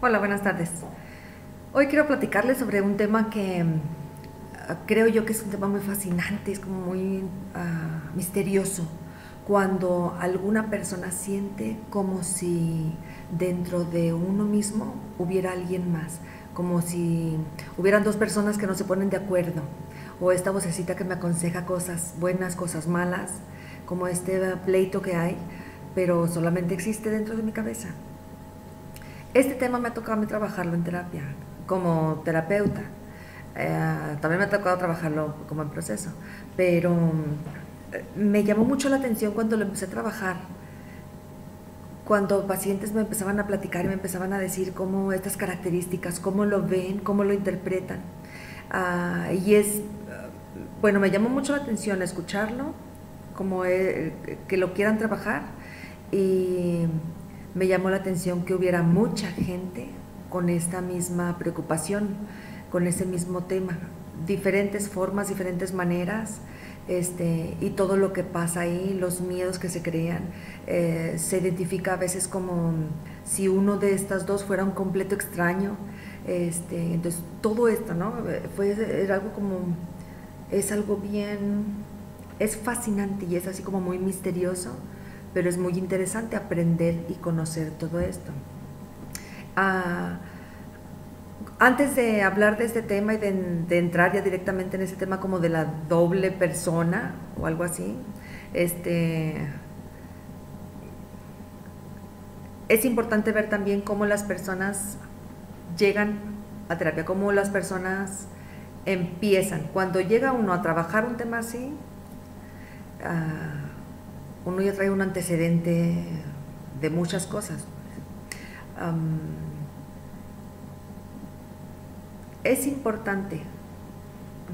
Hola, buenas tardes. Hoy quiero platicarles sobre un tema que creo yo que es un tema muy fascinante, es como muy misterioso. Cuando alguna persona siente como si dentro de uno mismo hubiera alguien más, como si hubieran dos personas que no se ponen de acuerdo, o esta vocecita que me aconseja cosas buenas, cosas malas, como este pleito que hay, pero solamente existe dentro de mi cabeza. Este tema me ha tocado a mí trabajarlo en terapia, como terapeuta. También me ha tocado trabajarlo como en proceso, pero me llamó mucho la atención cuando lo empecé a trabajar, cuando pacientes me empezaban a platicar y me empezaban a decir cómo estas características, cómo lo ven, cómo lo interpretan. Bueno, me llamó mucho la atención escucharlo, como que lo quieran trabajar, y me llamó la atención que hubiera mucha gente con esta misma preocupación, con ese mismo tema, diferentes formas, diferentes maneras, y todo lo que pasa ahí, los miedos que se crean, se identifica a veces como si uno de estas dos fuera un completo extraño. Entonces todo esto, ¿no? Era algo como, es algo bien, es fascinante y es así como muy misterioso, pero es muy interesante aprender y conocer todo esto. Ah, Antes de hablar de este tema y de entrar ya directamente en ese tema como de la doble persona o algo así, este, es importante ver también cómo las personas llegan a terapia, cómo las personas empiezan. Cuando llega uno a trabajar un tema así, uno ya trae un antecedente de muchas cosas. Um, es importante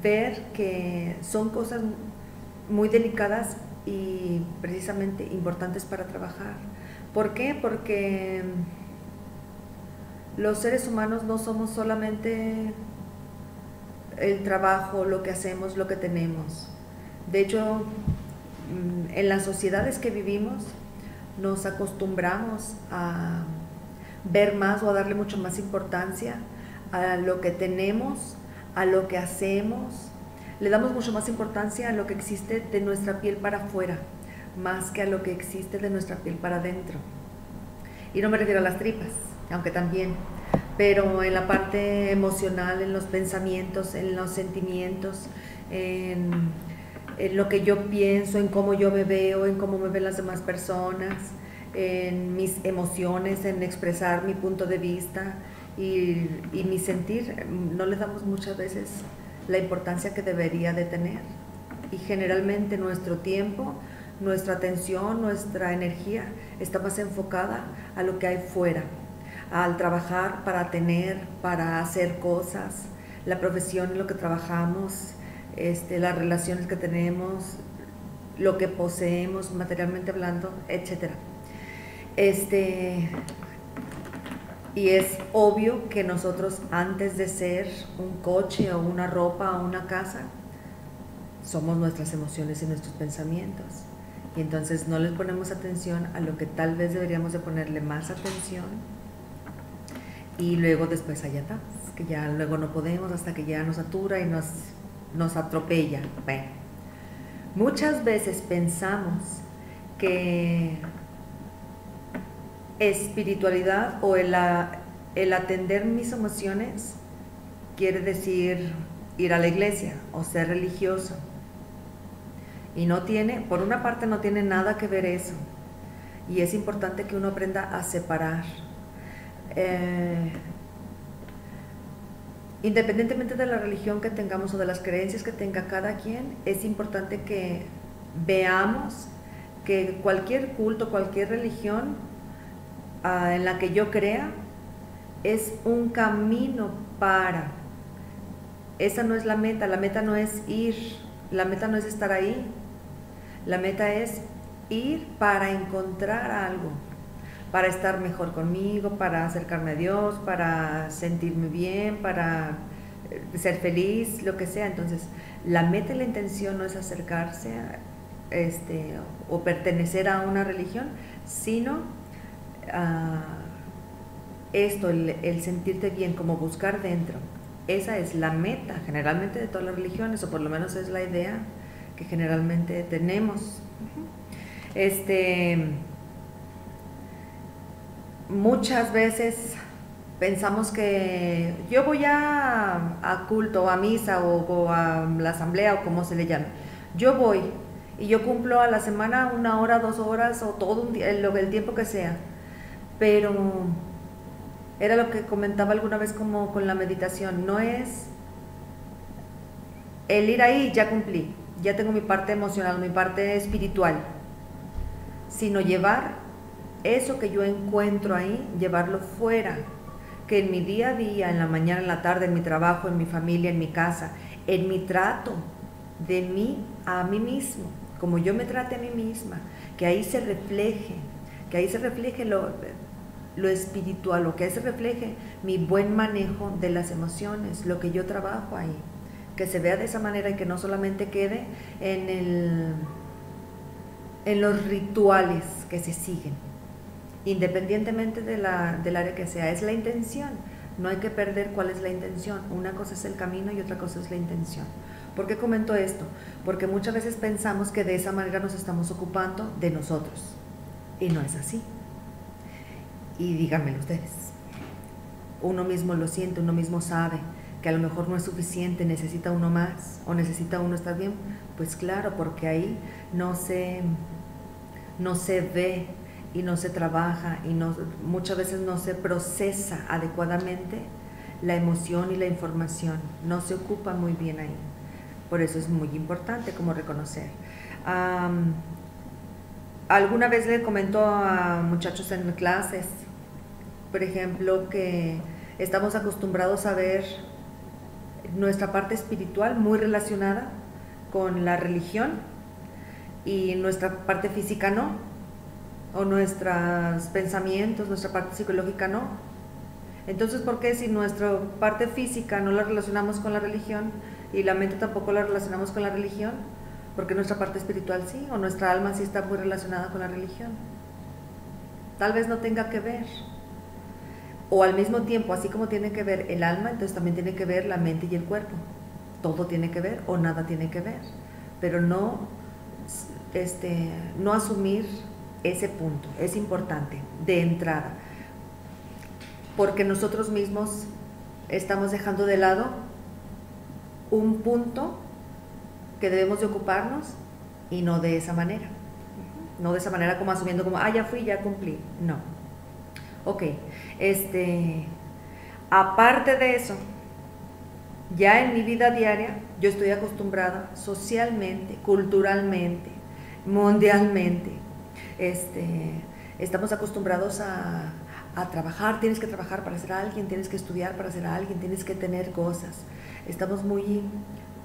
ver que son cosas muy delicadas y precisamente importantes para trabajar. ¿Por qué? Porque los seres humanos no somos solamente el trabajo, lo que hacemos, lo que tenemos. De hecho, en las sociedades que vivimos nos acostumbramos a ver más o a darle mucho más importancia a lo que tenemos, a lo que hacemos. Le damos mucho más importancia a lo que existe de nuestra piel para afuera, más que a lo que existe de nuestra piel para adentro. Y no me refiero a las tripas, aunque también, pero en la parte emocional, en los pensamientos, en los sentimientos, en, en lo que yo pienso, en cómo yo me veo, en cómo me ven las demás personas, en mis emociones, en expresar mi punto de vista y mi sentir. No le damos muchas veces la importancia que debería de tener. Y generalmente nuestro tiempo, nuestra atención, nuestra energía está más enfocada a lo que hay fuera, al trabajar para tener, para hacer cosas, la profesión en lo que trabajamos, las relaciones que tenemos, lo que poseemos materialmente hablando, etcétera. Este, y es obvio que nosotros, antes de ser un coche o una ropa o una casa, somos nuestras emociones y nuestros pensamientos. Y entonces no les ponemos atención a lo que tal vez deberíamos de ponerle más atención, y luego después hay etapas que ya luego no podemos hasta que ya nos satura y nos atropella. Bueno, muchas veces pensamos que espiritualidad o el atender mis emociones quiere decir ir a la iglesia o ser religioso. Y no tiene, por una parte no tiene nada que ver eso. Y es importante que uno aprenda a separar. Eh, Independientemente de la religión que tengamos o de las creencias que tenga cada quien, es importante que veamos que cualquier culto, cualquier religión en la que yo crea, es un camino para. Esa no es la meta no es ir, la meta no es estar ahí, la meta es ir para encontrar algo, para estar mejor conmigo, para acercarme a Dios, para sentirme bien, para ser feliz, lo que sea. Entonces, la meta y la intención no es acercarse o pertenecer a una religión, sino esto, el sentirte bien, como buscar dentro, esa es la meta generalmente de todas las religiones, o por lo menos es la idea que generalmente tenemos. Muchas veces pensamos que yo voy a culto, a misa o a la asamblea o como se le llame. Yo voy y yo cumplo a la semana 1 hora, 2 horas o todo un día, el tiempo que sea. Pero era lo que comentaba alguna vez como con la meditación, no es el ir ahí, ya cumplí, ya tengo mi parte emocional, mi parte espiritual, sino llevar eso que yo encuentro ahí, llevarlo fuera, que en mi día a día, en la mañana, en la tarde, en mi trabajo, en mi familia, en mi casa, en mi trato de mí a mí mismo, como yo me trate a mí misma, que ahí se refleje lo espiritual, lo que ahí se refleje mi buen manejo de las emociones, lo que yo trabajo ahí, que se vea de esa manera y que no solamente quede en los rituales que se siguen, independientemente del área que sea, es la intención. No hay que perder cuál es la intención. Una cosa es el camino y otra cosa es la intención. ¿Por qué comento esto? Porque muchas veces pensamos que de esa manera nos estamos ocupando de nosotros, y no es así. Y díganmelo ustedes, uno mismo lo siente, uno mismo sabe que a lo mejor no es suficiente, necesita uno más o necesita uno estar bien. Pues claro, porque ahí no se ve y no se trabaja y muchas veces no se procesa adecuadamente la emoción y la información, no se ocupa muy bien ahí. Por eso es muy importante como reconocer. Alguna vez le comento a muchachos en clases, por ejemplo, que estamos acostumbrados a ver nuestra parte espiritual muy relacionada con la religión y nuestra parte física no, o nuestros pensamientos, nuestra parte psicológica no. Entonces, ¿por qué si nuestra parte física no la relacionamos con la religión y la mente tampoco la relacionamos con la religión? Porque nuestra parte espiritual sí, o nuestra alma sí está muy relacionada con la religión. Tal vez no tenga que ver. O al mismo tiempo, así como tiene que ver el alma, entonces también tiene que ver la mente y el cuerpo. Todo tiene que ver o nada tiene que ver. Pero no asumir ese punto, es importante, de entrada. Porque nosotros mismos estamos dejando de lado un punto que debemos de ocuparnos y no de esa manera. No de esa manera como asumiendo como, ya fui, ya cumplí. No. Ok, aparte de eso, ya en mi vida diaria, yo estoy acostumbrada socialmente, culturalmente, mundialmente, estamos acostumbrados a trabajar, tienes que trabajar para ser alguien, tienes que estudiar para ser alguien, tienes que tener cosas. Estamos muy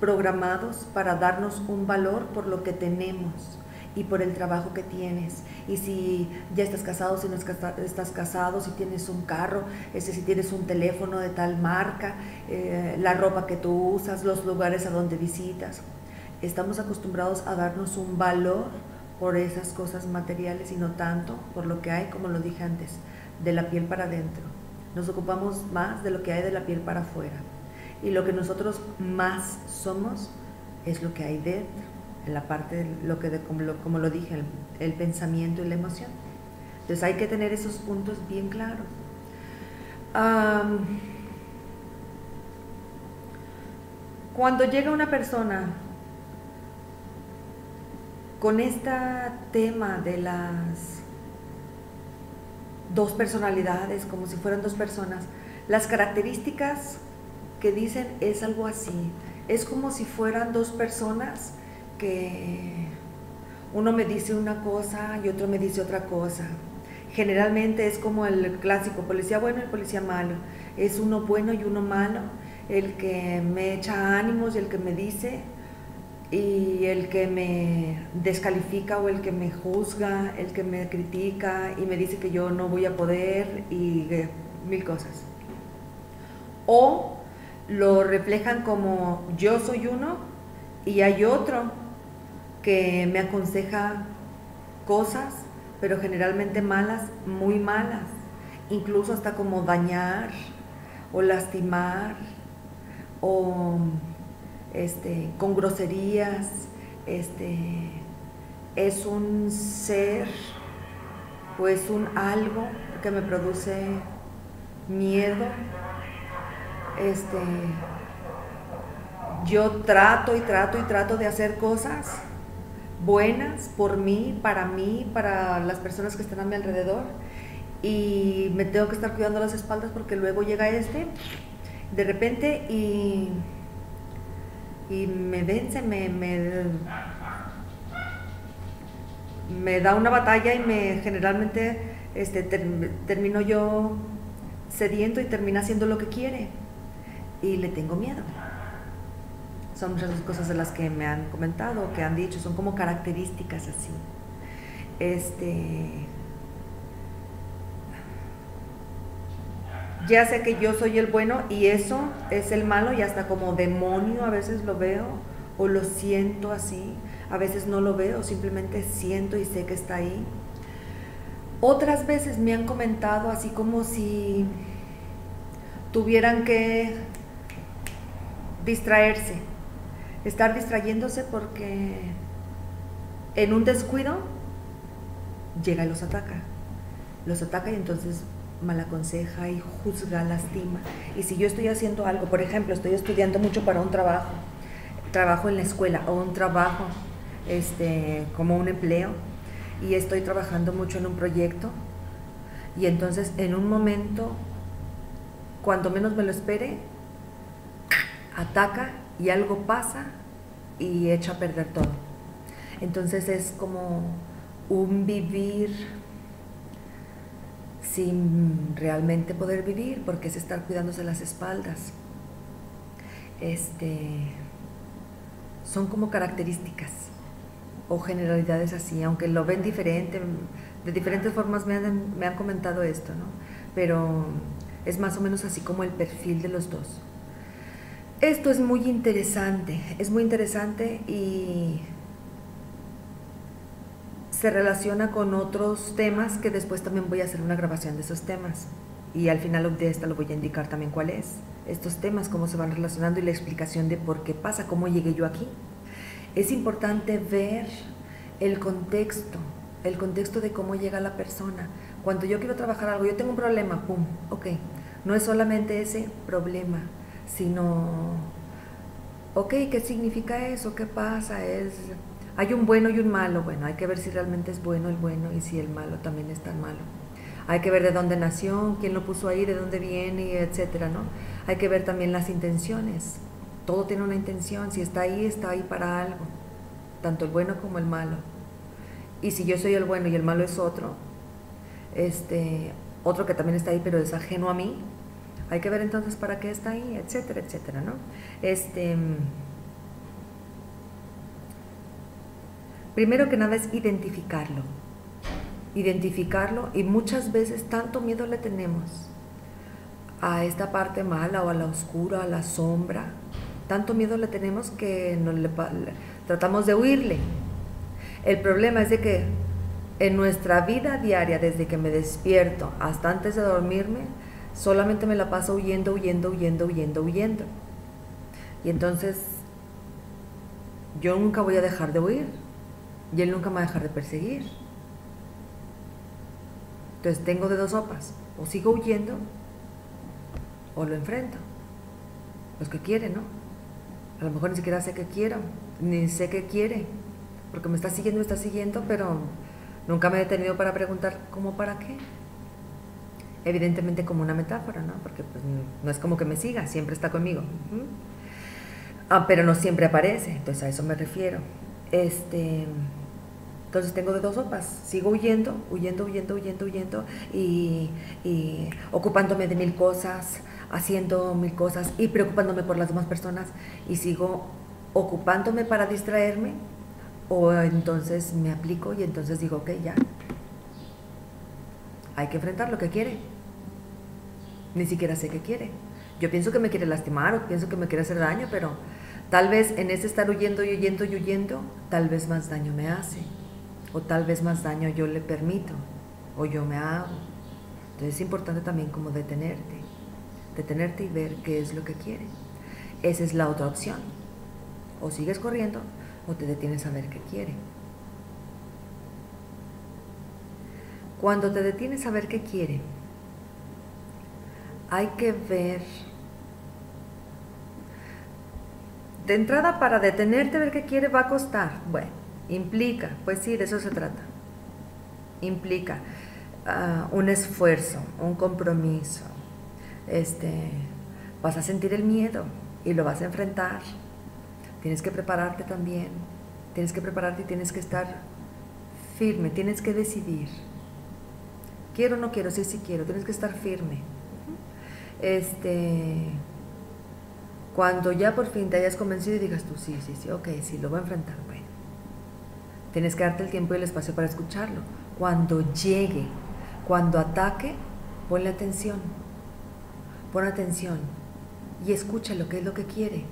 programados para darnos un valor por lo que tenemos y por el trabajo que tienes, y si ya estás casado, si no estás casado, si tienes un carro, si tienes un teléfono de tal marca, la ropa que tú usas, los lugares a donde visitas. Estamos acostumbrados a darnos un valor por esas cosas materiales y no tanto por lo que hay, como lo dije antes, de la piel para adentro. Nos ocupamos más de lo que hay de la piel para afuera, y lo que nosotros más somos es lo que hay dentro, en la parte de lo que como lo dije, el pensamiento y la emoción. Entonces hay que tener esos puntos bien claros. Cuando llega una persona con este tema de las dos personalidades, como si fueran dos personas, las características que dicen es algo así, es como si fueran dos personas que uno me dice una cosa y otro me dice otra cosa. Generalmente es como el clásico policía bueno y policía malo, es uno bueno y uno malo, el que me echa ánimos y el que me dice, y el que me descalifica o el que me juzga, el que me critica y me dice que yo no voy a poder y mil cosas. O lo reflejan como yo soy uno y hay otro que me aconseja cosas, pero generalmente malas, muy malas, incluso hasta como dañar o lastimar o con groserías, es un ser o es un algo que me produce miedo. Yo trato de hacer cosas buenas por mí, para las personas que están a mi alrededor, y me tengo que estar cuidando las espaldas porque luego llega de repente y me vence, me da una batalla y generalmente termino yo cediendo y termina haciendo lo que quiere y le tengo miedo. Son muchas las cosas de las que me han comentado, que han dicho, son como características así. Ya sé que yo soy el bueno y eso es el malo, y hasta como demonio a veces lo veo o lo siento así, a veces no lo veo, simplemente siento y sé que está ahí. Otras veces me han comentado así como si tuvieran que distraerse, estar distrayéndose porque en un descuido llega y los ataca y entonces mal aconseja y juzga, lastima. Y si yo estoy haciendo algo, por ejemplo, estoy estudiando mucho para un trabajo en la escuela o un trabajo como un empleo, y estoy trabajando mucho en un proyecto, y entonces en un momento, cuando menos me lo espere, ataca y algo pasa y echa a perder todo. Entonces es como un vivir sin realmente poder vivir, porque es estar cuidándose las espaldas. Son como características o generalidades así, aunque lo ven diferente, de diferentes formas me han comentado esto, ¿no? Pero es más o menos así como el perfil de los dos. Esto es muy interesante y se relaciona con otros temas que después también voy a hacer una grabación de esos temas, y al final de esta lo voy a indicar también cuál es, estos temas, cómo se van relacionando y la explicación de por qué pasa, cómo llegué yo aquí. Es importante ver el contexto de cómo llega la persona. Cuando yo quiero trabajar algo, yo tengo un problema, pum, ok, no es solamente ese problema, sino, ok, ¿qué significa eso? ¿Qué pasa? Hay un bueno y un malo. Bueno, hay que ver si realmente es bueno el bueno y si el malo también es tan malo. Hay que ver de dónde nació, quién lo puso ahí, de dónde viene, etcétera, ¿no? Hay que ver también las intenciones. Todo tiene una intención. Si está ahí para algo, tanto el bueno como el malo. Y si yo soy el bueno y el malo es otro que también está ahí pero es ajeno a mí, hay que ver entonces para qué está ahí, etcétera, etcétera, ¿no? Primero que nada es identificarlo, y muchas veces tanto miedo le tenemos a esta parte mala o a la oscura, a la sombra, tanto miedo le tenemos que tratamos de huirle. El problema es de que en nuestra vida diaria, desde que me despierto hasta antes de dormirme, solamente me la paso huyendo. Y entonces yo nunca voy a dejar de huir y él nunca me va a dejar de perseguir. Entonces tengo de dos sopas: o sigo huyendo o lo enfrento. Los que quieren, ¿no? A lo mejor ni siquiera sé qué quiero, ni sé qué quiere, porque me está siguiendo, pero nunca me he detenido para preguntar ¿cómo para qué? Evidentemente como una metáfora, ¿no? Porque pues, no es como que me siga, siempre está conmigo. Pero no siempre aparece, entonces a eso me refiero. Entonces tengo de dos sopas: sigo huyendo y ocupándome de mil cosas, haciendo mil cosas y preocupándome por las demás personas, y sigo ocupándome para distraerme, o entonces me aplico y entonces digo, ok, ya, hay que enfrentar lo que quiere. Ni siquiera sé qué quiere. Yo pienso que me quiere lastimar o pienso que me quiere hacer daño, pero tal vez en ese estar huyendo, tal vez más daño me hace, o tal vez más daño yo le permito, o yo me hago. Entonces es importante también como detenerte y ver qué es lo que quiere. Esa es la otra opción. O sigues corriendo o te detienes a ver qué quiere. Cuando te detienes a ver qué quiere, hay que ver, de entrada, para detenerte a ver qué quiere va a costar. Bueno, implica, pues sí, de eso se trata. Implica un esfuerzo, un compromiso. Vas a sentir el miedo y lo vas a enfrentar. Tienes que prepararte también. Tienes que prepararte y tienes que estar firme, tienes que decidir. Quiero o no quiero, sí, sí quiero, tienes que estar firme. Cuando ya por fin te hayas convencido y digas tú, sí, sí, sí, ok, sí, lo voy a enfrentar, bueno. Tienes que darte el tiempo y el espacio para escucharlo. Cuando llegue, cuando ataque, ponle atención. Pon atención y escucha lo que es lo que quiere.